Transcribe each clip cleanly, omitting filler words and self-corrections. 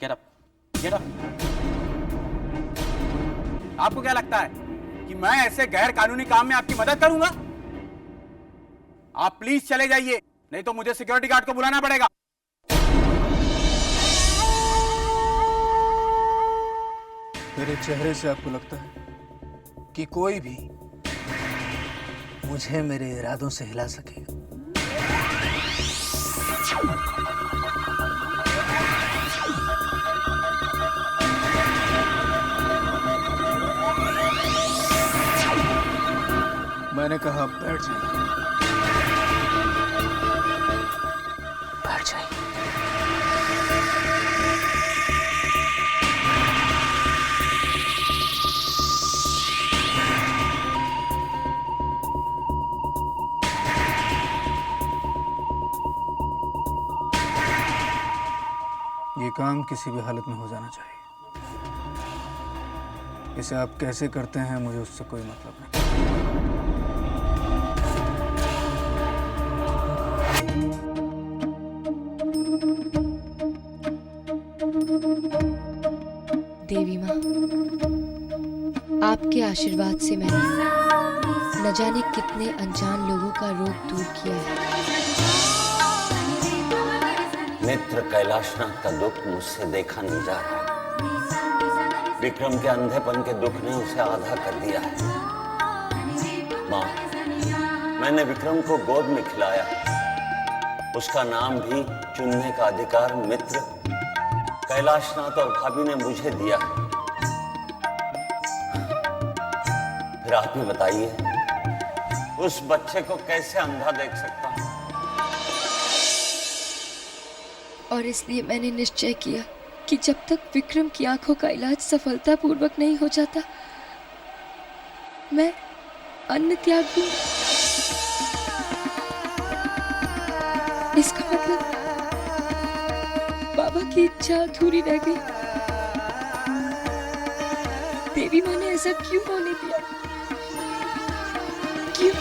Get up, get up. आपको क्या लगता है कि मैं ऐसे गैर कानूनी काम में आपकी मदद करूंगा? आप प्लीज चले जाइए, नहीं तो मुझे सिक्योरिटी गार्ड को बुलाना पड़ेगा। मेरे चेहरे से आपको लगता है कि कोई भी मुझे मेरे इरादों से हिला सकेगा? मैंने कहा आप बैठ जाइए, बैठ जाइए। ये काम किसी भी हालत में हो जाना चाहिए। इसे आप कैसे करते हैं मुझे उससे कोई मतलब नहीं। देवी माँ, आपके आशीर्वाद से मैंने न जाने कितने अनजान लोगों का रोग दूर किया है। मित्र कैलाशनाथ का दुख मुझसे देखा नहीं जा रहा। विक्रम के अंधेपन के दुख ने उसे आधा कर दिया है। माँ, मैंने विक्रम को गोद में खिलाया। उसका नाम भी चुनने का अधिकार मित्र कैलाशनाथ और भाभी ने मुझे दिया है। फिर आप ही बताइए, उस बच्चे को कैसे अंधा देख सकता हूं? और इसलिए मैंने निश्चय किया कि जब तक विक्रम की आंखों का इलाज सफलतापूर्वक नहीं हो जाता, मैं अन्न त्याग दूंगी। इसका मतलब बाबा की इच्छा अधूरी रह गई। देवी माँ ने ऐसा क्यों होने दिया? क्यों?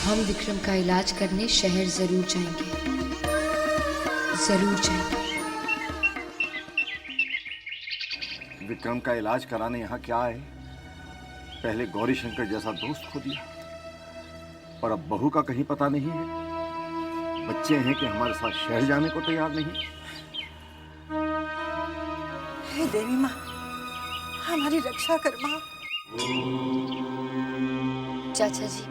हम विक्रम का इलाज करने शहर जरूर जाएंगे, जरूर जाएंगे। विक्रम का इलाज कराने यहाँ क्या आए? पहले गौरी शंकर जैसा दोस्त खो दिया और अब बहू का कहीं पता नहीं है। बच्चे हैं कि हमारे साथ शहर जाने को तैयार नहीं। हे देवी माँ, हमारी रक्षा कर माँ। चाचा जी,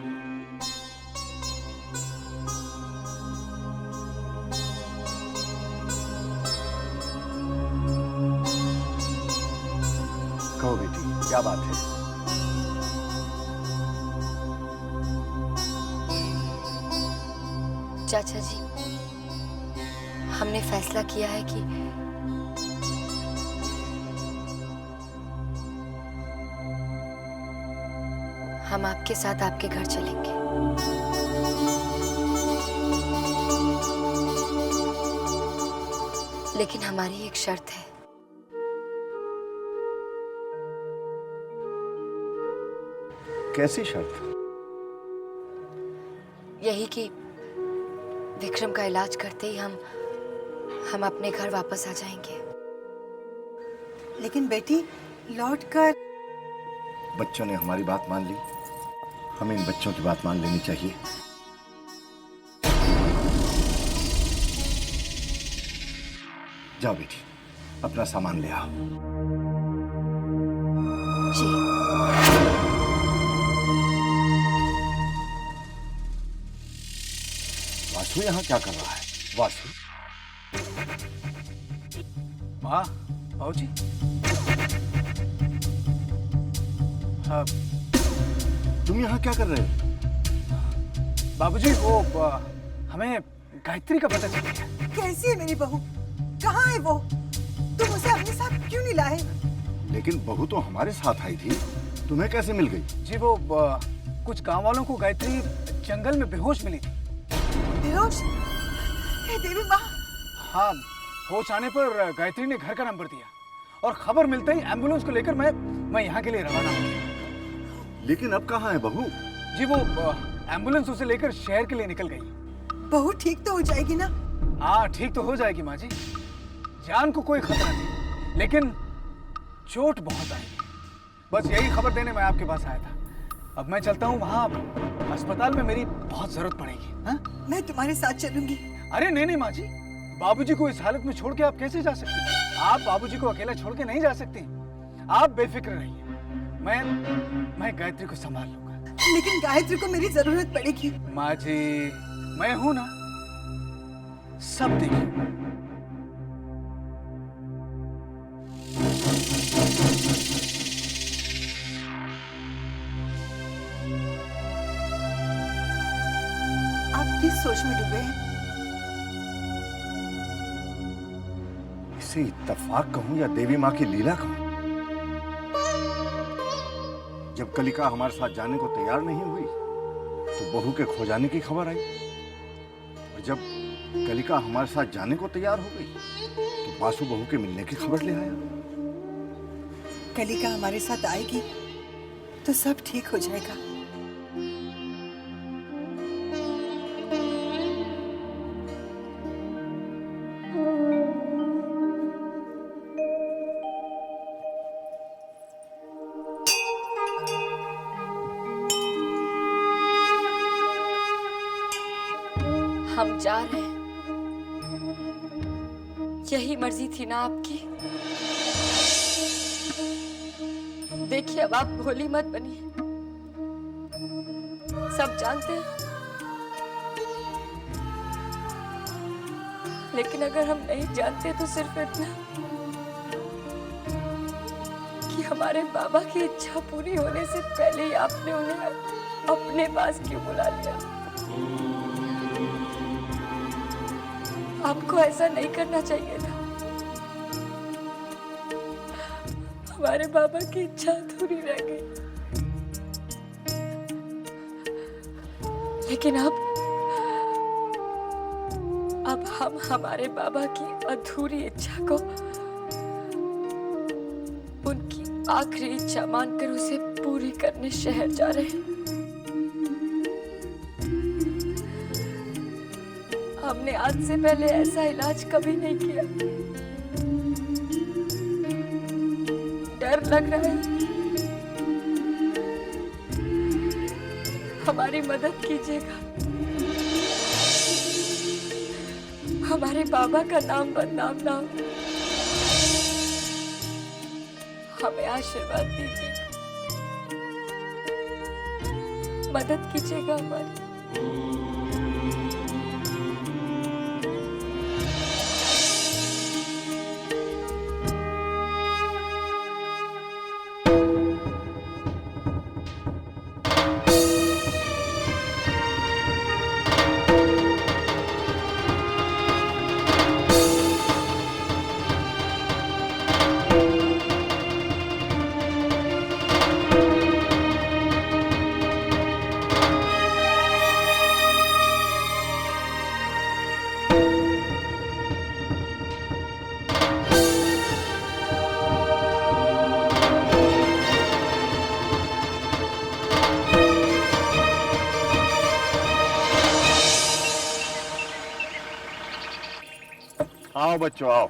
कहो बेटी, क्या बात है? चाचा जी, हमने फैसला किया है कि हम आपके साथ आपके घर चलेंगे। लेकिन हमारी एक शर्त है। कैसी शर्त? यही कि विक्रम का इलाज करते ही हम अपने घर वापस आ जाएंगे। लेकिन बेटी, लौटकर बच्चों ने हमारी बात मान ली, हमें इन बच्चों की बात मान लेनी चाहिए। जाओ बेटी, अपना सामान ले आओ। जी। वासु यहाँ क्या कर रहा है? वासु, माँ, बाबूजी। हाँ, तुम यहाँ क्या कर रहे हो? बाबूजी, वो हमें गायत्री का पता चल गया। कैसी है मेरी बहू? कहाँ है वो? तुम उसे अपने साथ क्यों नहीं लाए? लेकिन बहू तो हमारे साथ आई थी, तुम्हें कैसे मिल गई? जी, वो कुछ गांव वालों को गायत्री जंगल में बेहोश मिली थी। बेहोश? हे देवी माँ! हाँ, होश आने पर गायत्री ने घर का नंबर दिया और खबर मिलते ही एम्बुलेंस को लेकर मैं यहाँ के लिए रवाना हो गया। लेकिन अब कहाँ है बहू? जी, वो एम्बुलेंस उसे लेकर शहर के लिए निकल गई। बहू ठीक तो हो जाएगी ना? हाँ, ठीक तो हो जाएगी माँ जी। जान को कोई खतरा नहीं, लेकिन चोट बहुत आई। बस यही खबर देने मैं आपके पास आया था। अब मैं चलता हूँ, वहाँ अस्पताल में मेरी बहुत जरूरत पड़ेगी। हाँ? मैं तुम्हारे साथ चलूंगी। अरे नहीं नहीं माँ जी, बाबूजी को इस हालत में छोड़ के आप कैसे जा सकती हैं? आप बाबूजी को अकेला छोड़ के नहीं जा सकती। आप बेफिक्र रहिए, मैं गायत्री को संभाल लूंगा। लेकिन गायत्री को मेरी जरूरत पड़ेगी। माँ जी, मैं हूं ना, सब देखिए। आप किस सोच में डूबे हैं? इसे इत्तेफाक कहूं या देवी माँ की लीला कहूं? जब कलिका हमारे साथ जाने को तैयार नहीं हुई तो बहू के खो जाने की खबर आई, और जब कलिका हमारे साथ जाने को तैयार हो गई तो बासु बहू के मिलने की खबर ले आया। कलिका हमारे साथ आएगी तो सब ठीक हो जाएगा। हम जा रहे हैं, यही मर्जी थी ना आपकी। देखिए, अब आप भोली मत बनिए, सब जानते हैं। लेकिन अगर हम नहीं जानते तो सिर्फ इतना कि हमारे बाबा की इच्छा पूरी होने से पहले ही आपने उन्हें अपने पास क्यों बुला लिया। आपको ऐसा नहीं करना चाहिए था। हमारे बाबा की इच्छा अधूरी रह गई, लेकिन अब हम हमारे बाबा की अधूरी इच्छा को उनकी आखिरी इच्छा मानकर उसे पूरी करने शहर जा रहे हैं। हमने आज से पहले ऐसा इलाज कभी नहीं किया। डर लग रहा है, हमारी मदद कीजिएगा। हमारे बाबा का नाम बदनाम ना हो, हमें आशीर्वाद दीजिएगा, मदद कीजिएगा हमारी। आओ बच्चों आओ।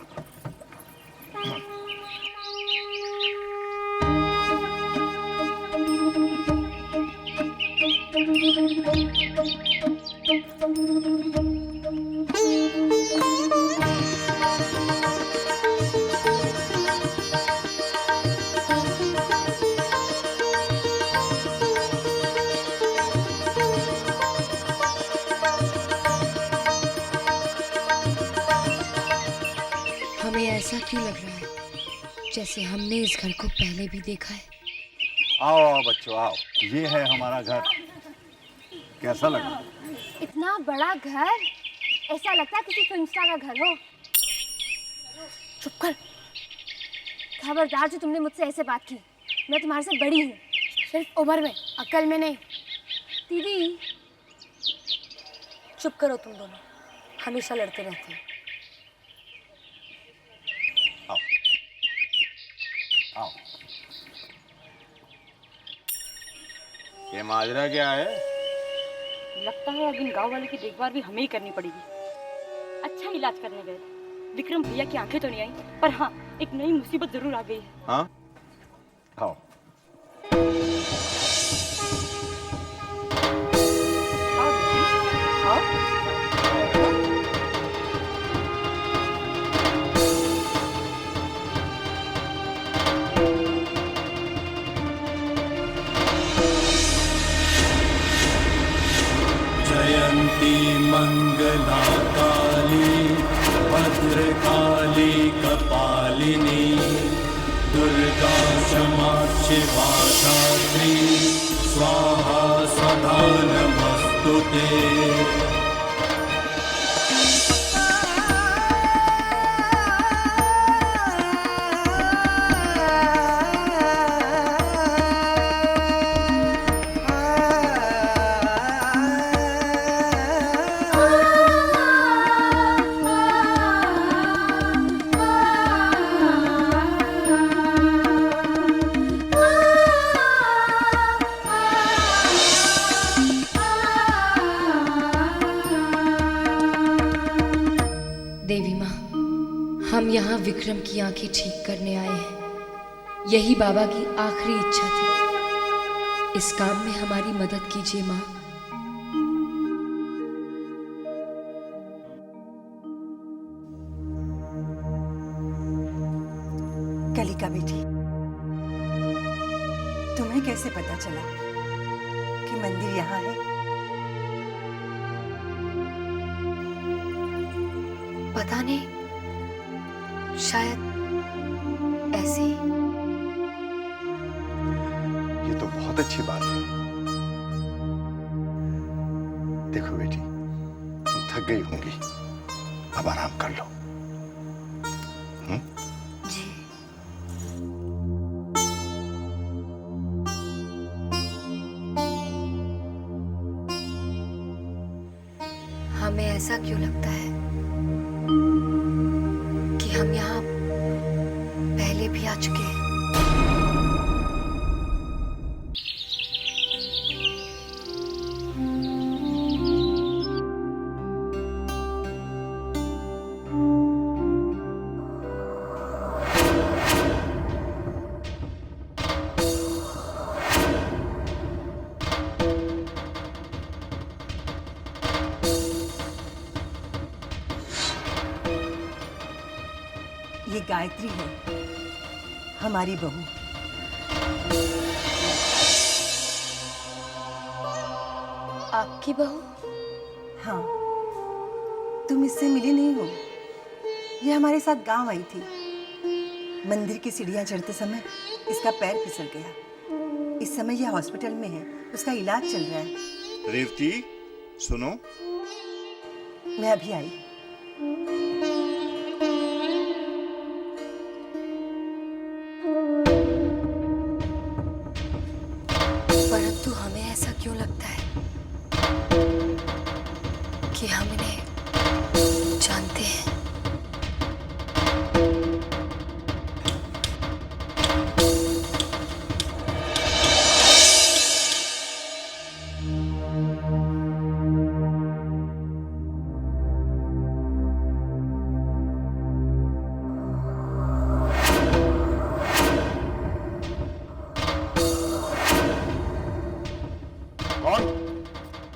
हमें ऐसा क्यों लग रहा है जैसे हमने इस घर को पहले भी देखा है? आओ आओ बच्चों आओ, ये है हमारा घर। कैसा लगा? इतना बड़ा घर, ऐसा लगता है किसी फिल्म स्टार का घर हो। चुप कर। खबरदार जो तुमने मुझसे ऐसे बात की। मैं तुम्हारे से बड़ी हूँ, सिर्फ उम्र में, अक्ल में नहीं। दीदी चुप करो, तुम दोनों हमेशा लड़ते रहते हो। आओ आओ। ये माजरा क्या है? लगता है अब इन गांव वाले की देखभाल भी हमें ही करनी पड़ेगी। अच्छा इलाज करने गए, विक्रम भैया की आंखें तो नहीं आई, पर हाँ एक नई मुसीबत जरूर आ गई है। हाँ, आओ। जयंती मंगला काली भद्रकाली कपालिनी दुर्गा क्षमा शिवा धात्री स्वाहा सदा नमस्तुते। देवी माँ, हम यहाँ विक्रम की आंखें ठीक करने आए हैं। यही बाबा की आखिरी इच्छा थी। इस काम में हमारी मदद कीजिए माँ। कलिका बेटी, तुम्हें कैसे पता चला कि मंदिर यहाँ है? पता नहीं, शायद ऐसे ही। ये तो बहुत अच्छी बात है। देखो बेटी, तुम थक गई होंगी, अब आराम कर लो। जी। हमें ऐसा क्यों लगता है कि हम यहाँ पहले भी आ चुके हैं? ये गायत्री है, हमारी बहू। आपकी बहू? हाँ, तुम इससे मिली नहीं हो। ये हमारे साथ गांव आई थी। मंदिर की सीढ़ियां चढ़ते समय इसका पैर फिसल गया। इस समय यह हॉस्पिटल में है, उसका इलाज चल रहा है। रेवती, सुनो। मैं अभी आई। परंतु हमें ऐसा क्यों लगता है कि हम इन्हें जानते हैं?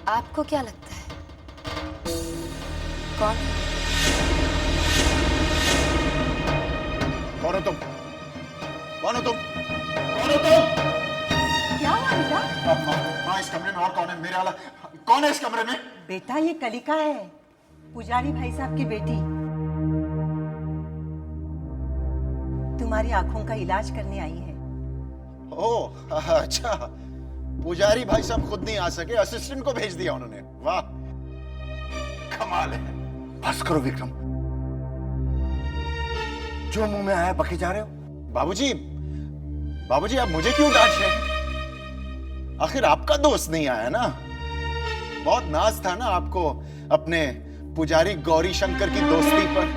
आपको क्या लगता है कौन? कौन हो तुम? कौन हो तुम? कौन हो तुम? क्या हुआ बेटा? माँ, इस कमरे में और कौन है? मेरे वाला कौन है इस कमरे में? बेटा, ये कलिका है, पुजारी भाई साहब की बेटी। तुम्हारी आंखों का इलाज करने आई है। ओह, अच्छा। पुजारी भाई साहब खुद नहीं आ सके, असिस्टेंट को भेज दिया उन्होंने। वाह, कमाल है। बस करो विक्रम, जो मुंह में आया बके जा रहे हो। बाबूजी, बाबूजी आप मुझे क्यों डांट रहे हैं? आखिर आपका दोस्त नहीं आया ना। बहुत नाज था ना आपको अपने पुजारी गौरी शंकर की दोस्ती पर।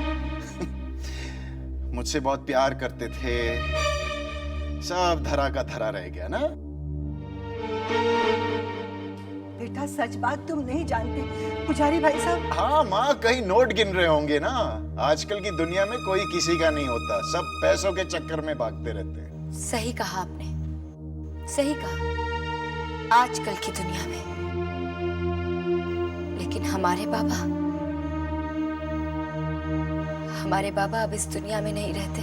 मुझसे बहुत प्यार करते थे, सब धरा का धरा रह गया ना। बेटा सच बात तुम नहीं जानते। पुजारी भाई साहब। हाँ माँ, कहीं नोट गिन रहे होंगे ना। आजकल की दुनिया में कोई किसी का नहीं होता, सब पैसों के चक्कर में भागते रहते हैं। सही कहा आपने, सही कहा, आजकल की दुनिया में। लेकिन हमारे बाबा अब इस दुनिया में नहीं रहते,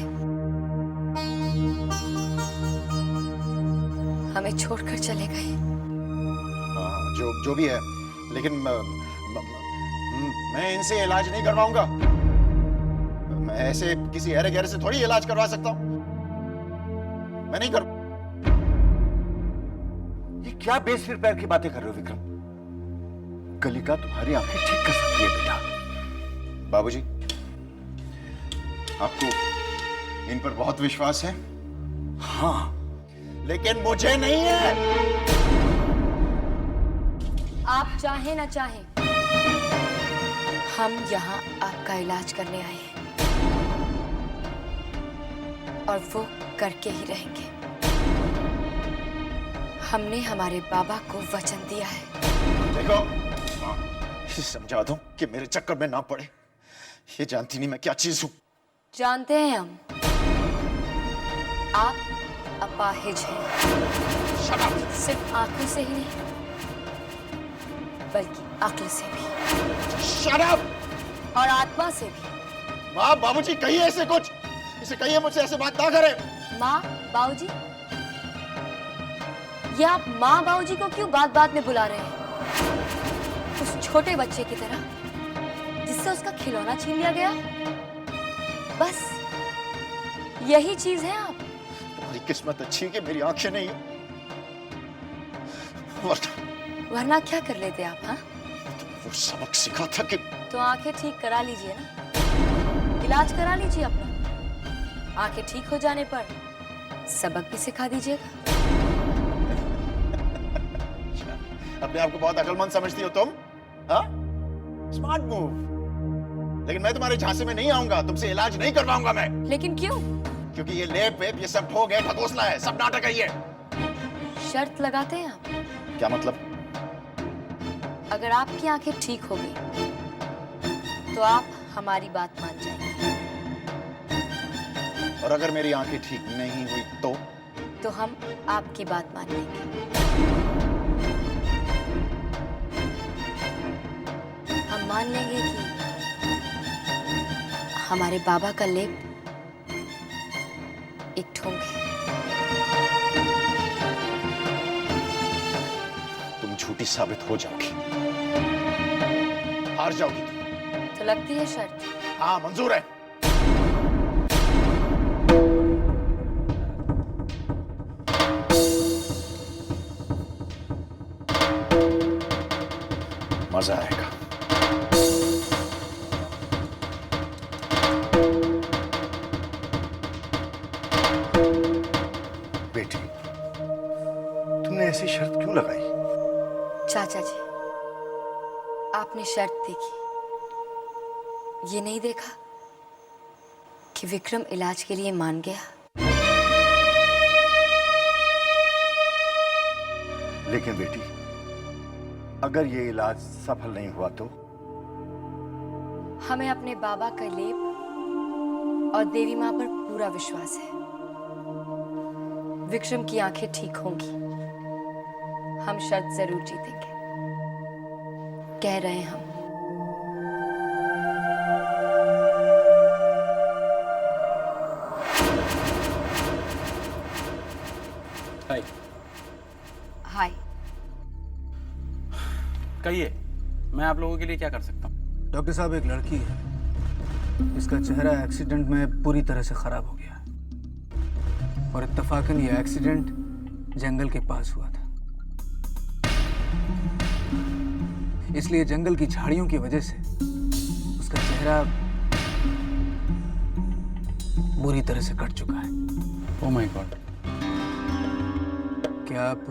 हमें छोड़कर चले गए। हाँ, जो भी है, लेकिन मैं इनसे इलाज नहीं करवाऊंगा। मैं ऐसे किसी अरे गहरे से थोड़ी इलाज करवा सकता हूं। मैं नहीं कर। ये क्या बेसिर पैर की बातें कर रहे हो विक्रम? कलिका तुम्हारी आंखें ठीक कर सकती है बेटा। बाबूजी, आपको इन पर बहुत विश्वास है? हाँ, लेकिन मुझे नहीं है। आप चाहे ना चाहे, हम यहाँ आपका इलाज करने आए हैं, और वो करके ही रहेंगे। हमने हमारे बाबा को वचन दिया है। देखो, इसे समझा दो कि मेरे चक्कर में ना पड़े। ये जानती नहीं मैं क्या चीज हूं। जानते हैं हम, आप अपाहिज हैं। सिर्फ आंखों से ही नहीं, बल्कि अक्ल से भी। Shut up! और आत्मा से भी। माँ, बाबूजी कहिए ऐसे कुछ। इसे कहिए मुझसे ऐसे बात ना करे। माँ, बाबूजी, ये आप माँ बाबूजी को क्यों बात बात में बुला रहे हैं? उस छोटे बच्चे की तरह जिससे उसका खिलौना छीन लिया गया। बस यही चीज है आप। तुम्हारी किस्मत अच्छी है कि मेरी आंखें नहीं है। वरना क्या कर लेते आप? हाँ, वो सबक सिखा था कि तो आंखें ठीक करा लीजिए ना, इलाज करा लीजिए अपना। आंखें ठीक हो जाने पर सबक भी सिखा दीजिएगा। अपने आप को बहुत अकलमंद समझती हो तुम? हाँ? Smart move. लेकिन मैं तुम्हारे झांसे में नहीं आऊंगा, तुमसे इलाज नहीं करवाऊंगा मैं। लेकिन क्यों? क्योंकि ये लेप वेप ये सब ठोग है, ढकोसला है, सब नाटक है ये। शर्त लगाते हैं आप? क्या मतलब? अगर आपकी आंखें ठीक हो गई तो आप हमारी बात मान जाएंगे, और अगर मेरी आंखें ठीक नहीं हुई तो हम आपकी बात मान लेंगे। हम मान लेंगे कि हमारे बाबा का लेप एक ठोंग है। तुम झूठी साबित हो जाओगी, हार जाओगी तुम। तो लगती है शर्त? हाँ, मंजूर है। मजा आएगा। बेटी, तुमने ऐसी शर्त क्यों लगाई? चाचा जी, आपने शर्त देखी, ये नहीं देखा कि विक्रम इलाज के लिए मान गया। लेकिन बेटी, अगर ये इलाज सफल नहीं हुआ तो? हमें अपने बाबा का लेप और देवी माँ पर पूरा विश्वास है। विक्रम की आंखें ठीक होंगी, हम शर्त जरूर जीतेंगे, कह रहे हैं हम। हाय। हाय। कहिए, मैं आप लोगों के लिए क्या कर सकता हूँ? डॉक्टर साहब, एक लड़की है, इसका चेहरा एक्सीडेंट में पूरी तरह से खराब हो गया, और इत्तफाकन ये एक्सीडेंट जंगल के पास हुआ था। इसलिए जंगल की झाड़ियों की वजह से उसका चेहरा बुरी तरह से कट चुका है। Oh my God. क्या आप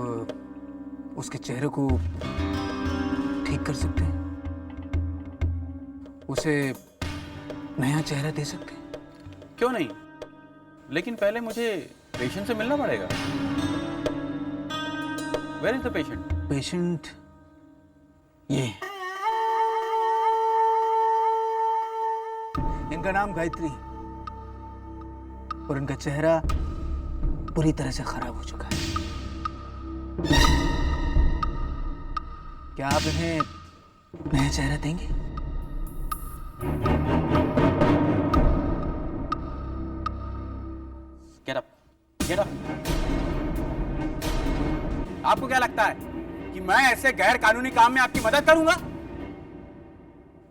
उसके चेहरे को ठीक कर सकते हैं? उसे नया चेहरा दे सकते हैं? क्यों नहीं, लेकिन पहले मुझे पेशेंट से मिलना पड़ेगा। Where is the patient? Patient ये इनका नाम गायत्री और इनका चेहरा पूरी तरह से खराब हो चुका है। क्या आप इन्हें नया चेहरा देंगे? Get up, get up. आपको क्या लगता है कि मैं ऐसे गैर कानूनी काम में आपकी मदद करूंगा?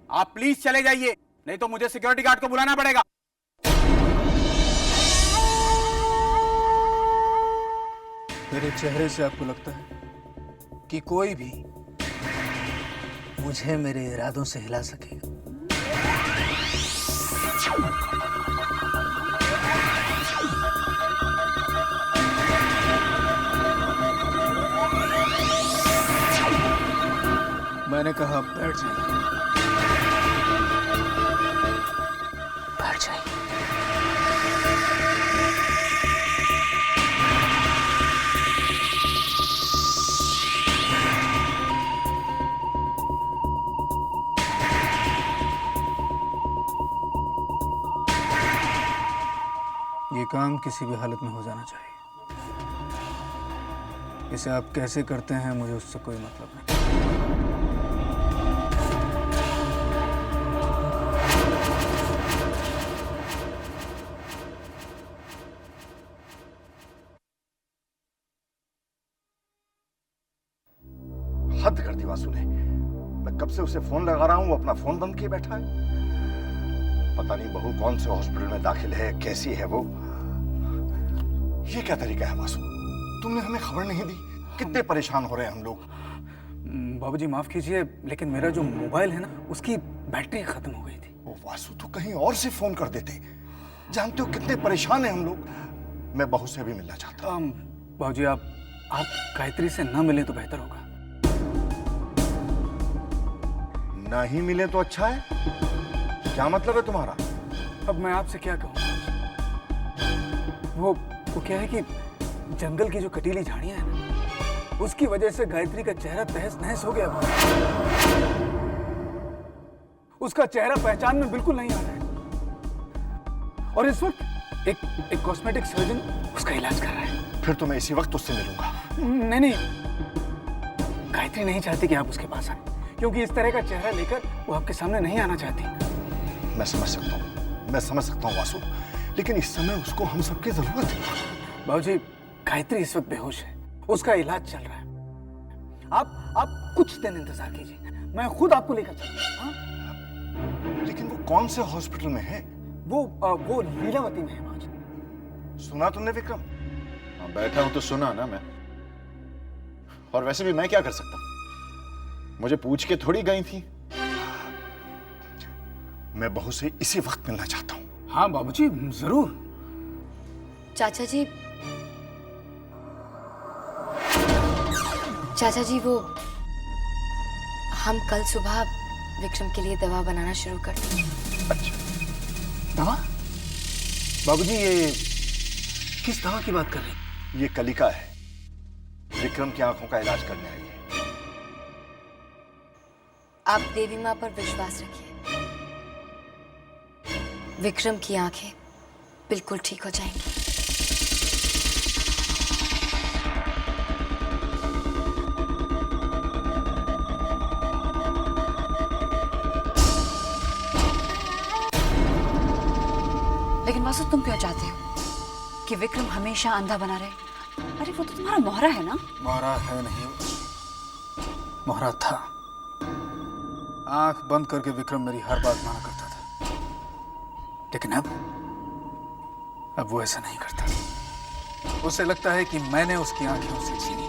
आप प्लीज चले जाइए, नहीं तो मुझे सिक्योरिटी गार्ड को बुलाना पड़ेगा। मेरे चेहरे से आपको लगता है कि कोई भी मुझे मेरे इरादों से हिला सकेगा? मैंने कहा बैठ जाइए, बैठ जाइए। ये काम किसी भी हालत में हो जाना चाहिए। इसे आप कैसे करते हैं मुझे उससे कोई मतलब नहीं। हद कर दी वासु ने। मैं कब से उसे फोन लगा रहा हूं, वो अपना फोन बंद किए बैठा है। पता नहीं बहू कौन से हॉस्पिटल में दाखिल है, कैसी है वो। ये क्या तरीका है वासु? तुमने हमें खबर नहीं दी। कितने परेशान हो रहे हैं हम लोग। बाबूजी माफ कीजिए, लेकिन मेरा जो मोबाइल है ना, उसकी बैटरी खत्म हो गई थी। ओ वासु, तो कहीं और से फोन कर देते। जानते हो कितने परेशान हैं हम लोग। मैं बहू से भी मिलना चाहता हूँ। बाबूजी आप गायत्री से ना मिले तो बेहतर होगा। ना ही मिले तो अच्छा है? क्या मतलब है तुम्हारा? अब मैं आपसे क्या कहूँ? वो क्या है कि जंगल की जो कटीली झाड़ियां हैं ना, उसकी वजह से गायत्री का चेहरा तहस नहस हो गया। उसका चेहरा पहचान में बिल्कुल नहीं आ रहा है। और इस वक्त एक कॉस्मेटिक सर्जन उसका इलाज कर रहा है। फिर तो मैं इसी वक्त उससे मिलूंगा। नहीं, गायत्री नहीं चाहती कि आप उसके पास आए, क्योंकि इस तरह का चेहरा लेकर वो आपके सामने नहीं आना चाहती। मैं समझ सकता हूँ वासु, लेकिन इस समय उसको हम सबकी जरूरत है। बाबूजी, गायत्री इस वक्त बेहोश है, उसका इलाज चल रहा है। आप कुछ दिन इंतजार कीजिए, मैं खुद आपको लेकर चलूंगा। लेकिन वो कौन से हॉस्पिटल में है? वो लीलावती में है बाबूजी। सुना तुमने विक्रम? बैठा हूं तो सुना ना मैं। और वैसे भी मैं क्या कर सकता हूं? मुझे पूछ के थोड़ी गई थी। मैं बहू से इसी वक्त मिलना चाहता हूं। हाँ बाबूजी, जरूर। चाचा जी वो हम कल सुबह विक्रम के लिए दवा बनाना शुरू कर देंगे। अच्छा, दवा? बाबूजी ये किस दवा की बात कर रहे हैं? ये कलिका है, विक्रम की आंखों का इलाज करने आई है। आप देवी माँ पर विश्वास रखिए, विक्रम की आंखें बिल्कुल ठीक हो जाएंगी। लेकिन वासु, तुम क्यों चाहते हो कि विक्रम हमेशा अंधा बना रहे? अरे वो तो तुम्हारा मोहरा है ना? मोहरा है नहीं, मोहरा था। आंख बंद करके विक्रम मेरी हर बात माना करता था, लेकिन अब वो ऐसा नहीं करता। उसे लगता है कि मैंने उसकी आंखें उससे छीनी,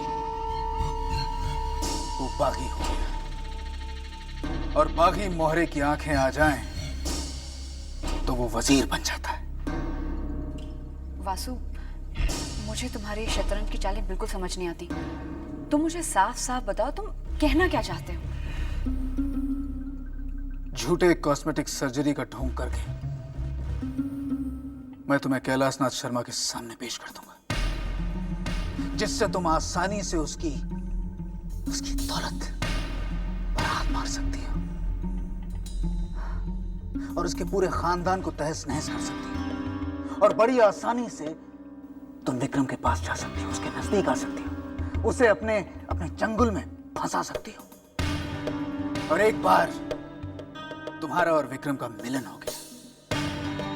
वो बागी हो गया। और बागी मोहरे की आंखें आ जाएं तो वो वजीर बन जाता है। वासु, मुझे तुम्हारी शतरंज की चालें बिल्कुल समझ नहीं आती। तुम मुझे साफ साफ बताओ, तुम कहना क्या चाहते हो? झूठे कॉस्मेटिक सर्जरी का ढोंग करके मैं तुम्हें कैलाशनाथ शर्मा के सामने पेश कर दूंगा, जिससे तुम आसानी से उसकी दौलत, बारात मार सकती हो और उसके पूरे खानदान को तहस नहस कर सकती हो और बड़ी आसानी से तुम विक्रम के पास जा सकती हो, उसके नजदीक आ सकती हो, उसे अपने अपने चंगुल में फंसा सकती हो। और एक बार तुम्हारा और विक्रम का मिलन हो गया,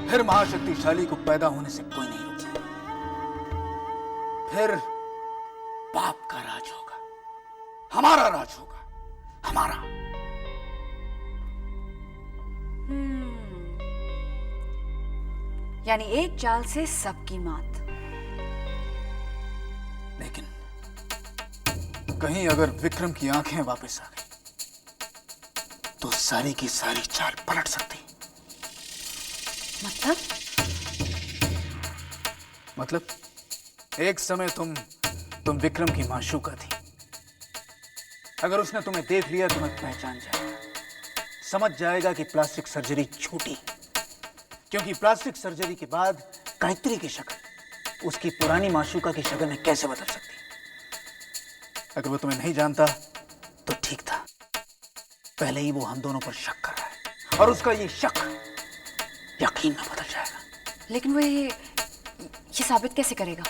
फिर महाशक्तिशाली को पैदा होने से कोई नहीं रोक सकता। फिर पाप का राज होगा, हमारा राज होगा, हमारा। यानी एक चाल से सबकी मात। लेकिन कहीं अगर विक्रम की आंखें वापस आ गई तो सारी की सारी चाल पलट सकती। मतलब एक समय तुम विक्रम की माशूका थी। अगर उसने तुम्हें देख लिया तुम्हें पहचान जाएगा, समझ जाएगा कि प्लास्टिक सर्जरी छूटी, क्योंकि प्लास्टिक सर्जरी के बाद गायत्री की शक्ल उसकी पुरानी माशूका की शक्ल में कैसे बदल सकती। अगर वो तुम्हें नहीं जानता तो ठीक था, पहले ही वो हम दोनों पर शक कर रहा है और उसका ये शक यकीन में बदल जाएगा। लेकिन वो ये साबित कैसे करेगा?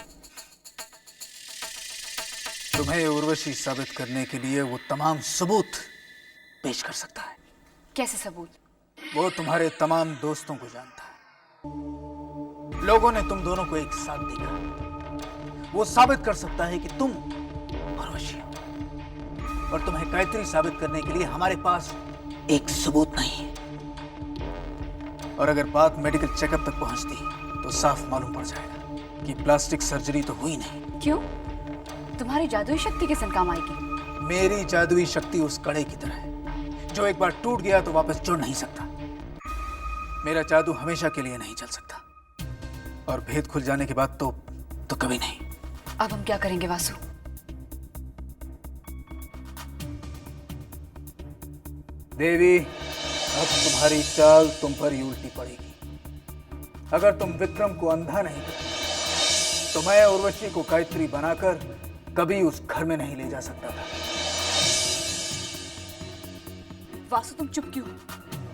तुम्हें उर्वशी साबित करने के लिए वो तमाम सबूत पेश कर सकता है। कैसे सबूत? वो तुम्हारे तमाम दोस्तों को जानता है, लोगों ने तुम दोनों को एक साथ देखा। वो साबित कर सकता है कि तुम उर्वशी हो, और तुम्हें गायत्री साबित करने के लिए हमारे पास एक सबूत नहीं है। और अगर बात मेडिकल चेकअप तक पहुंचती तो साफ मालूम पड़ जाएगा कि प्लास्टिक सर्जरी तो हुई नहीं। क्यों? तुम्हारी जादुई शक्ति किस काम आएगी? मेरी जादुई शक्ति उस कड़े की तरह है जो एक बार टूट गया तो वापस जुड़ नहीं सकता। मेरा जादू हमेशा के लिए नहीं चल सकता, और भेद खुल जाने के बाद तो कभी नहीं। अब हम क्या करेंगे वासु? देवी, अब तुम्हारी चाल तुम पर ही उल्टी पड़ेगी। अगर तुम विक्रम को अंधा नहीं करते तो मैं उर्वशी को गायत्री बनाकर कभी उस घर में नहीं ले जा सकता था। वासु तुम चुप क्यों?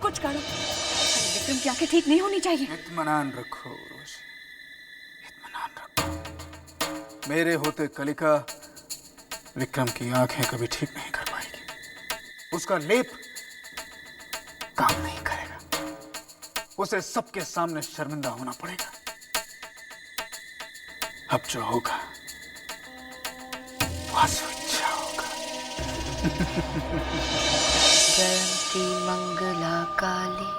कुछ करो। विक्रम की आंखें ठीक नहीं होनी चाहिए। इत्मीनान रखो उर्वशी, इत्मीनान रखो। मेरे होते कलिका विक्रम की आंखें कभी ठीक नहीं कर पाएगी। उसका लेप काम नहीं करेगा। उसे सबके सामने शर्मिंदा होना पड़ेगा। अब जो होगा वासु अच्छा होगा। जयंती मंगला काली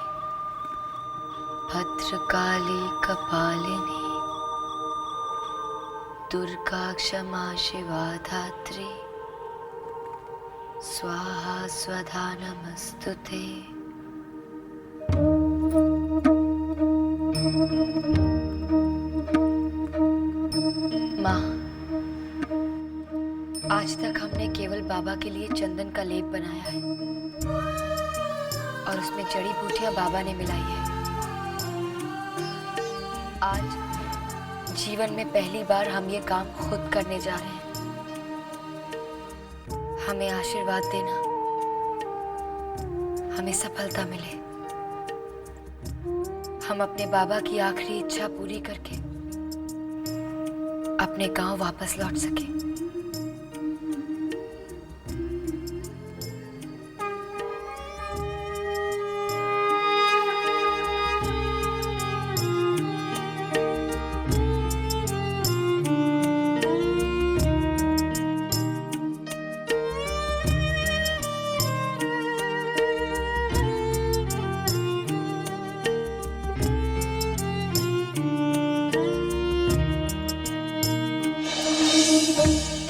भद्रकाली कपालिनी दुर्गा क्षमा शिवा धात्री स्वाहा स्वधा नमस्तुते। माँ, आज तक हमने केवल बाबा के लिए चंदन का लेप बनाया है और उसमें जड़ी बूटियां बाबा ने मिलाई है। आज जीवन में पहली बार हम ये काम खुद करने जा रहे हैं। हमें आशीर्वाद देना, हमें सफलता मिले, हम अपने बाबा की आखिरी इच्छा पूरी करके अपने गांव वापस लौट सके।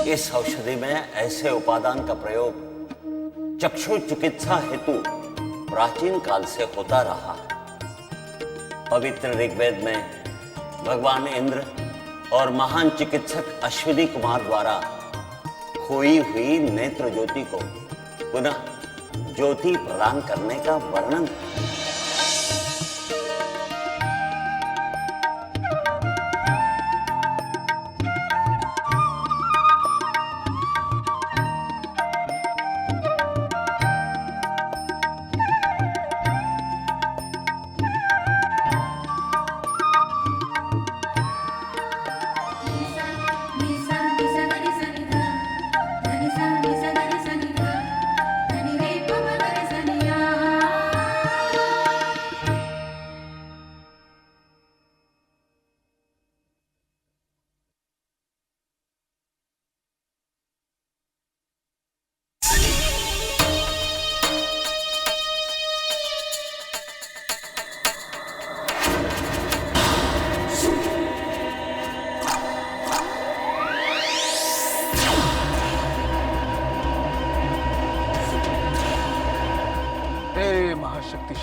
इस औषधि में ऐसे उपादान का प्रयोग चक्षु चिकित्सा हेतु प्राचीन काल से होता रहा। पवित्र ऋग्वेद में भगवान इंद्र और महान चिकित्सक अश्विनी कुमार द्वारा खोई हुई नेत्र ज्योति को पुनः ज्योति प्रदान करने का वर्णन है।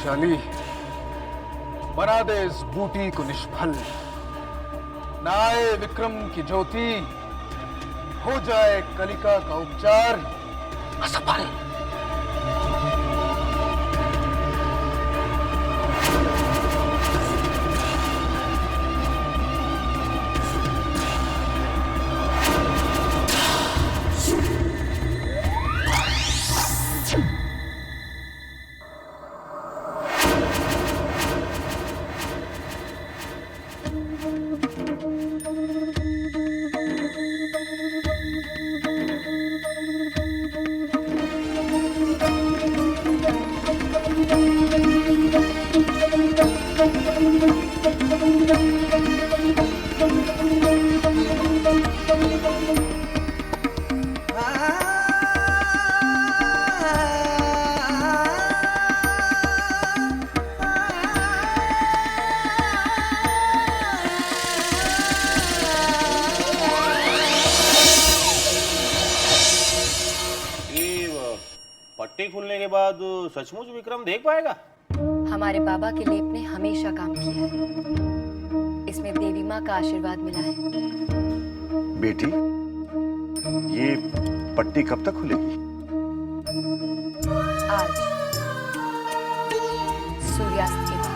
वैशाली, बना दे इस बूटी को निष्फल, ना आए विक्रम की ज्योति, हो जाए कलिका का उपचार असफल। पट्टी खुलने के बाद सचमुच विक्रम देख पाएगा? हमारे बाबा के लेप ने हमेशा काम किया है। इसमें देवी माँ का आशीर्वाद मिला है। बेटी, ये पट्टी कब तक खुलेगी? आज सूर्यास्त के बाद।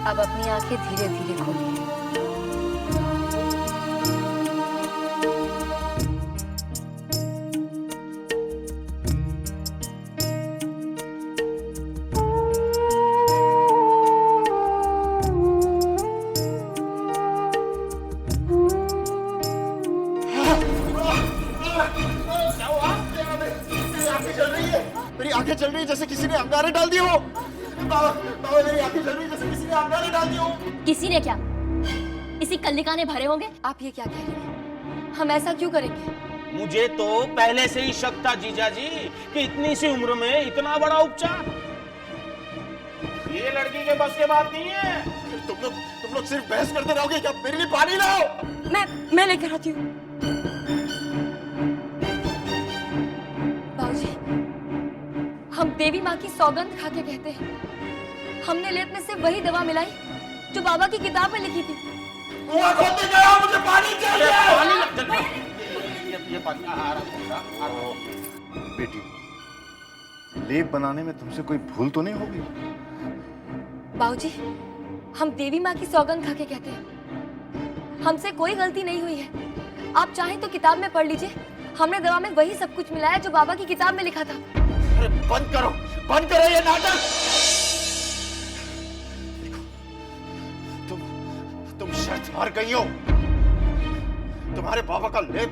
अब अपनी आंखें धीरे धीरे खोलिए। मेरी आंखें चल रही है जैसे किसी ने अंगारे डाल दिए हो। बाबा, मेरी आंखें चल रही है जैसे किसी ने अंगारे डाल दिए हो। किसी ने क्या? इसी कल्लिका ने भरे होंगे। आप ये क्या कह रही हैं? हम ऐसा क्यों करेंगे? मुझे तो पहले से ही शक था जीजा जी कि इतनी सी उम्र में इतना बड़ा उपचार ये लड़की के बस के बात नहीं है। तुम लोग सिर्फ बहस करते रहोगे क्या? मेरे लिए पानी लाओ। मैं लेकर आती हूँ। बाबूजी, हम देवी माँ की सौगंध खा के कहते हैं, हमने लेप में से वही दवा मिलाई जो बाबा की किताब में लिखी थी। मुझे पानी चाहिए। ये पानी आ रहा है। बेटी, लेप बनाने में तुमसे कोई भूल तो नहीं होगी? बाबूजी, हम देवी माँ की सौगंध खा के कहते हैं, हमसे कोई गलती नहीं हुई है। आप चाहें तो किताब में पढ़ लीजिए, हमने दवा में वही सब कुछ मिलाया जो बाबा की किताब में लिखा था। अरे बंद करो ये नाटक। तुम शर्त हार गई हो। तुम्हारे बाबा का लेप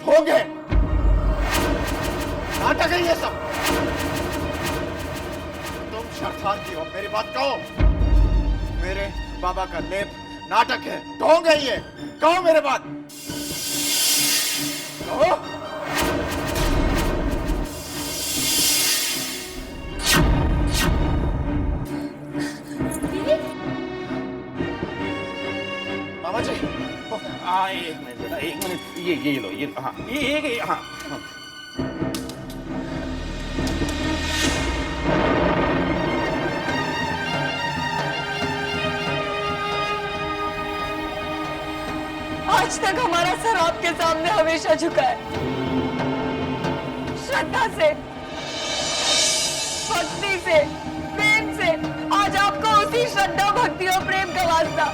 होंगे। नाटक है ये सब। तुम शर्त हार गई हो। मेरी बात कहो। मेरे बाबा का लेप नाटक है, ढोंग है ये। कहो मेरे बात कहो। मामा जी, एक मिनट ये लो, ये हाँ, ये हाँ। आज तक हमारा सर आपके सामने हमेशा झुका है, श्रद्धा से, भक्ति से, प्रेम से। आज आपको उसी श्रद्धा, भक्ति और प्रेम का वास्ता।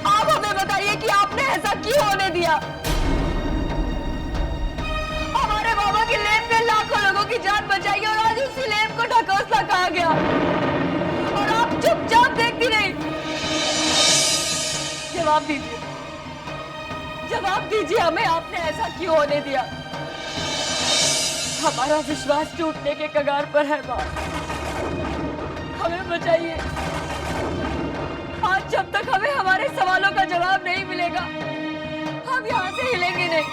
आप हमें बताइए कि आपने ऐसा क्यों होने दिया? हमारे बाबा के लेप ने लाखों लोगों की जान बचाई और आज उसी लेप को ढकोसला कहा गया और आप चुपचाप देखती रही। जवाब दीजिए, जवाब दीजिए हमें, आपने ऐसा क्यों होने दिया? हमारा विश्वास टूटने के कगार पर है माँ। हमें बचाइए। आज जब तक हमें हमारे सवालों का जवाब नहीं मिलेगा, हम यहाँ से हिलेंगे नहीं।